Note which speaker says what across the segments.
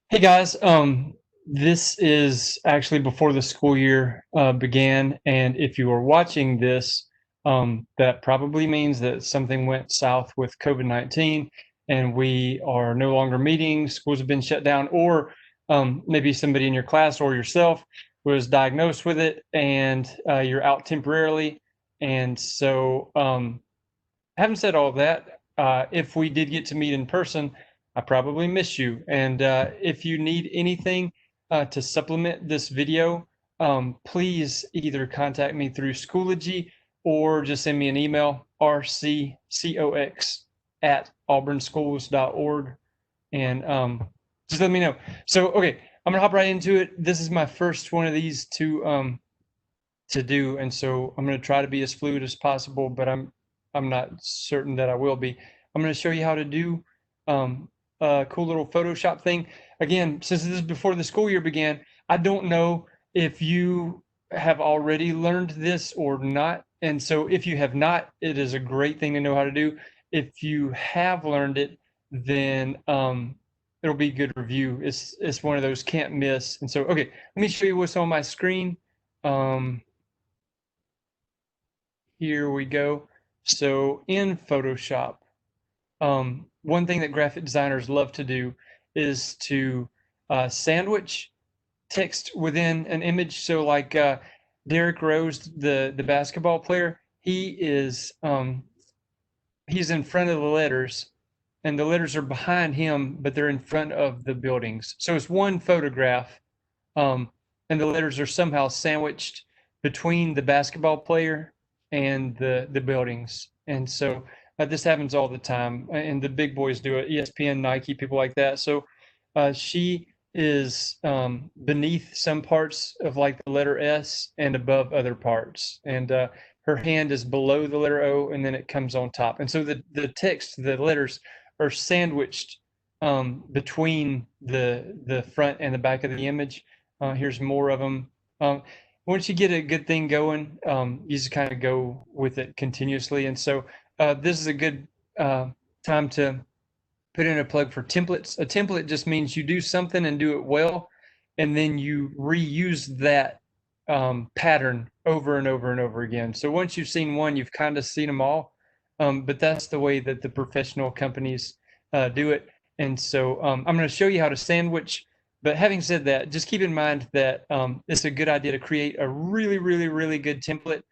Speaker 1: Hey guys, this is actually before the school year began, and if you are watching this, that probably means that something went south with COVID-19, and we are no longer meeting. Schools have been shut down, or maybe somebody in your class or yourself was diagnosed with it, and you're out temporarily. And so, having said all that, if we did get to meet in person, I probably miss you. And if you need anything to supplement this video, please either contact me through Schoology or just send me an email, rccox@auburnschools.org, and just let me know. So, okay, I'm gonna hop right into it. This is my first one of these to do, and so I'm going to try to be as fluid as possible, but I'm not certain that I will be. I'm going to show you how to do a cool little Photoshop thing. Again, since this is before the school year began, I don't know if you have already learned this or not. And so if you have not, it is a great thing to know how to do. If you have learned it, then it'll be a good review. It's one of those can't miss. And so, okay, let me show you what's on my screen. Um, Here we go. So in Photoshop, one thing that graphic designers love to do is to sandwich text within an image. So like Derrick Rose, the basketball player, he's in front of the letters, and the letters are behind him, but they're in front of the buildings. So it's one photograph, um, and the letters are somehow sandwiched between the basketball player and the buildings. And so this happens all the time, and the big boys do it. ESPN, Nike, people like that. So she is beneath some parts of like the letter S and above other parts, and her hand is below the letter O, and then it comes on top. And so the text, the letters are sandwiched between the front and the back of the image. Here's more of them. Once you get a good thing going, you just kind of go with it continuously. And so this is a good time to put in a plug for templates. A template just means you do something and do it well, and then you reuse that pattern over and over and over again. So once you've seen one, you've kind of seen them all. But that's the way that the professional companies do it. And so I'm going to show you how to sandwich. But having said that, just keep in mind that it's a good idea to create a really, really, really good template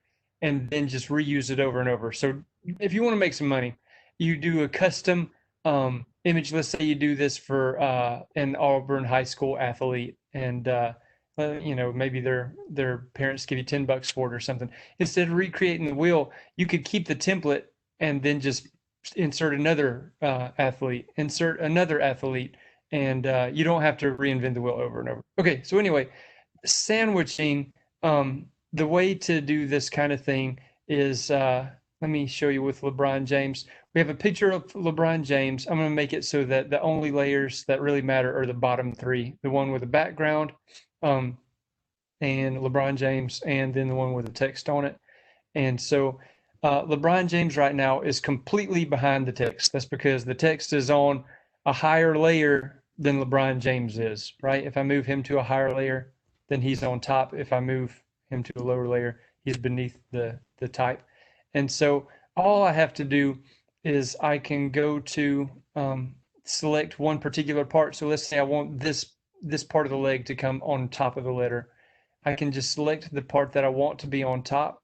Speaker 1: and then just reuse it over and over. So if you want to make some money, you do a custom image. Let's say you do this for an Auburn high school athlete, and maybe their parents give you $10 for it or something. Instead of recreating the wheel, you could keep the template and then just insert another athlete, and you don't have to reinvent the wheel over and over. Okay, so anyway, sandwiching. The way to do this kind of thing is let me show you with LeBron James. We have a picture of LeBron James. I'm going to make it so that the only layers that really matter are the bottom three, the one with the background, um, and LeBron James, and then the one with the text on it. And so LeBron James right now is completely behind the text. That's because the text is on a higher layer than LeBron James is, right? If I move him to a higher layer, then he's on top. If I move him to a lower layer, he's beneath the type. And so all I have to do is I can go to select one particular part. So let's say I want this part of the leg to come on top of the letter. I can just select the part that I want to be on top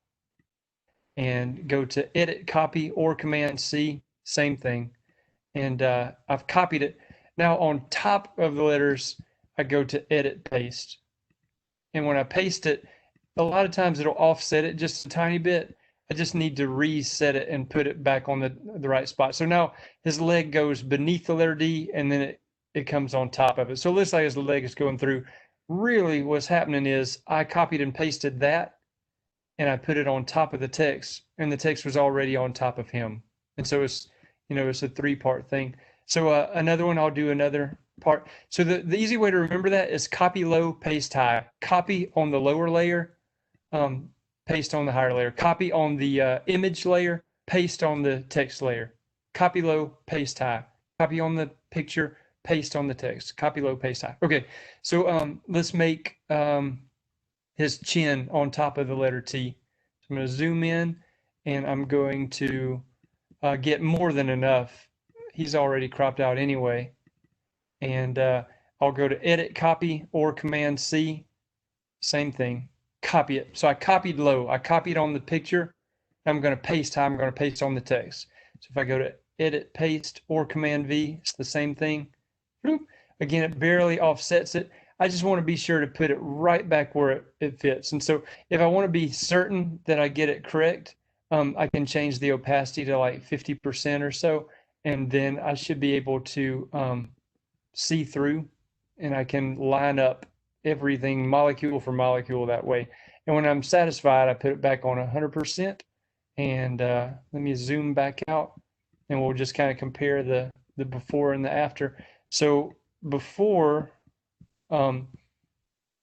Speaker 1: and go to edit, copy, or Command C, same thing. And I've copied it. Now on top of the letters, I go to edit, paste. And when I paste it, a lot of times it'll offset it just a tiny bit. I just need to reset it and put it back on the right spot. So now his leg goes beneath the letter D, and then it comes on top of it. So it looks like his leg is going through. Really what's happening is I copied and pasted that, and I put it on top of the text, and the text was already on top of him. And so it's a three-part thing. So another one, I'll do another part. So the easy way to remember that is copy low, paste high. Copy on the lower layer, um, paste on the higher layer. Copy on the image layer, paste on the text layer. Copy low, paste high. Copy on the picture, paste on the text. Copy low, paste high. Okay, so let's make his chin on top of the letter T. So I'm going to zoom in, and I'm going to get more than enough. He's already cropped out anyway. And I'll go to Edit, Copy, or Command C. Same thing. Copy it. So I copied low. I copied on the picture. I'm going to paste high. I'm going to paste on the text. So if I go to Edit, Paste, or Command V, it's the same thing. Again, it barely offsets it. I just want to be sure to put it right back where it fits. And so if I want to be certain that I get it correct, I can change the opacity to like 50% or so, and then I should be able to see through, and I can line up everything molecule for molecule that way. And when I'm satisfied, I put it back on 100%. And let me zoom back out, and we'll just kind of compare the before and the after. So before,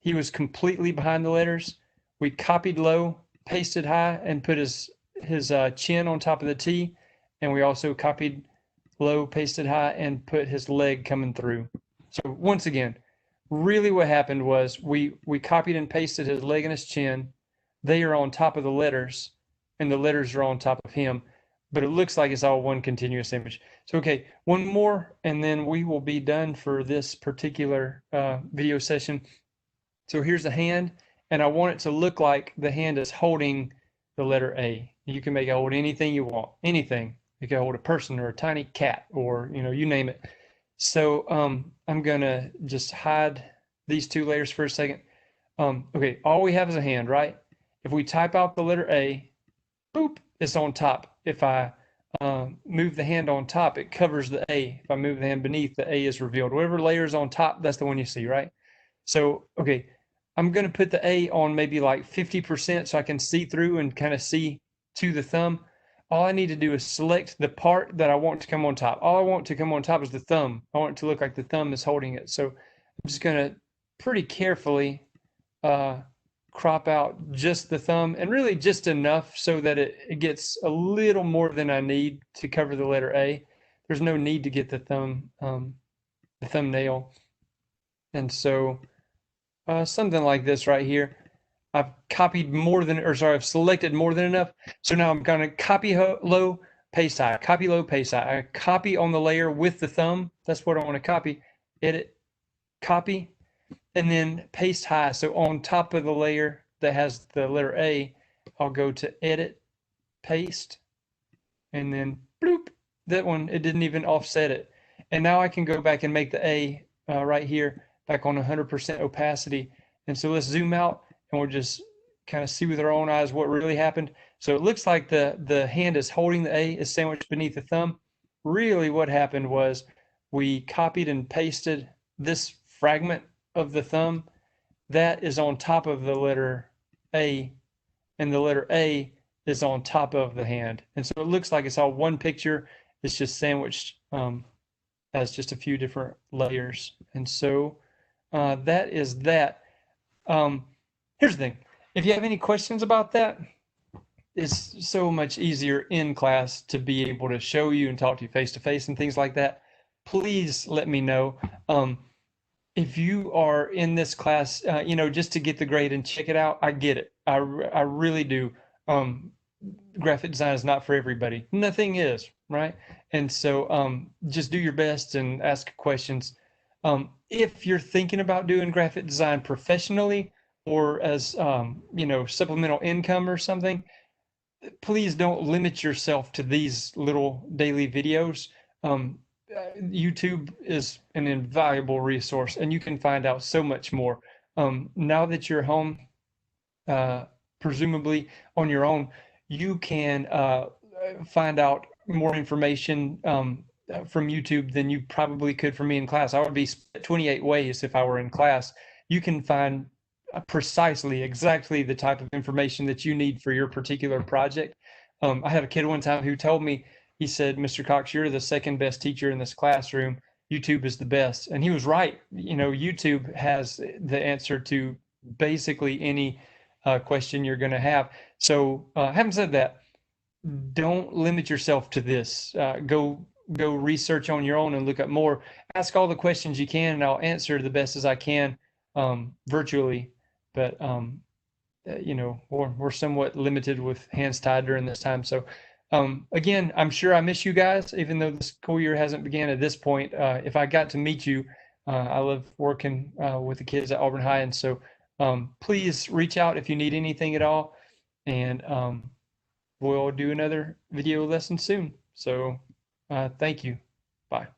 Speaker 1: he was completely behind the letters. We copied low, pasted high, and put his chin on top of the T. And we also copied low, pasted high, and put his leg coming through. So once again, really what happened was we copied and pasted his leg and his chin. They are on top of the letters, and the letters are on top of him. But it looks like it's all one continuous image. So, okay, one more, and then we will be done for this particular video session. So here's the hand, and I want it to look like the hand is holding the letter A. You can make it hold anything you want, anything. You can hold a person or a tiny cat, or you name it. So I'm gonna just hide these two layers for a second. Okay, all we have is a hand, right? If we type out the letter A, boop, it's on top. If I move the hand on top, it covers the A. If I move the hand beneath, the A is revealed. Whatever layer is on top, that's the one you see, right? So, okay, I'm going to put the A on maybe like 50% so I can see through and kind of see to the thumb. All I need to do is select the part that I want to come on top. All I want to come on top is the thumb. I want it to look like the thumb is holding it. So I'm just going to pretty carefully crop out just the thumb, and really just enough so that it gets a little more than I need to cover the letter A. There's no need to get the thumbnail. And so something like this right here. I've copied more than, or sorry, I've selected more than enough. So now I'm going to copy low, paste high, copy low, paste high. I copy on the layer with the thumb. That's what I want to copy. Edit, copy, and then paste high. So on top of the layer that has the letter A, I'll go to Edit, Paste, and then bloop, that one, it didn't even offset it. And now I can go back and make the A right here back on 100% opacity. And so let's zoom out, and we'll just kind of see with our own eyes what really happened. So it looks like the hand is holding the A, is sandwiched beneath the thumb. Really what happened was we copied and pasted this fragment of the thumb that is on top of the letter A, and the letter A is on top of the hand. And so it looks like it's all one picture. It's just sandwiched as just a few different layers. And so that is that. Here's the thing. If you have any questions about that, it's so much easier in class to be able to show you and talk to you face to face and things like that. Please let me know. If you are in this class, just to get the grade and check it out, I get it. I really do. Graphic design is not for everybody. Nothing is, right? And so just do your best and ask questions. If you're thinking about doing graphic design professionally or as, supplemental income or something, please don't limit yourself to these little daily videos. YouTube is an invaluable resource, and you can find out so much more. Now that you're home, presumably on your own, you can find out more information from YouTube than you probably could from me in class. I would be 28 ways if I were in class. You can find precisely, exactly the type of information that you need for your particular project. I had a kid one time who told me, he said, "Mr. Cox, you're the second best teacher in this classroom. YouTube is the best." And he was right. YouTube has the answer to basically any question you're going to have. So having said that, don't limit yourself to this. Go go research on your own and look up more. Ask all the questions you can, and I'll answer the best as I can virtually. But you know, we're somewhat limited with hands tied during this time. So again, I'm sure I miss you guys, even though the school year hasn't began at this point. If I got to meet you, I love working with the kids at Auburn High, and so please reach out if you need anything at all, and we'll do another video lesson soon. So thank you. Bye.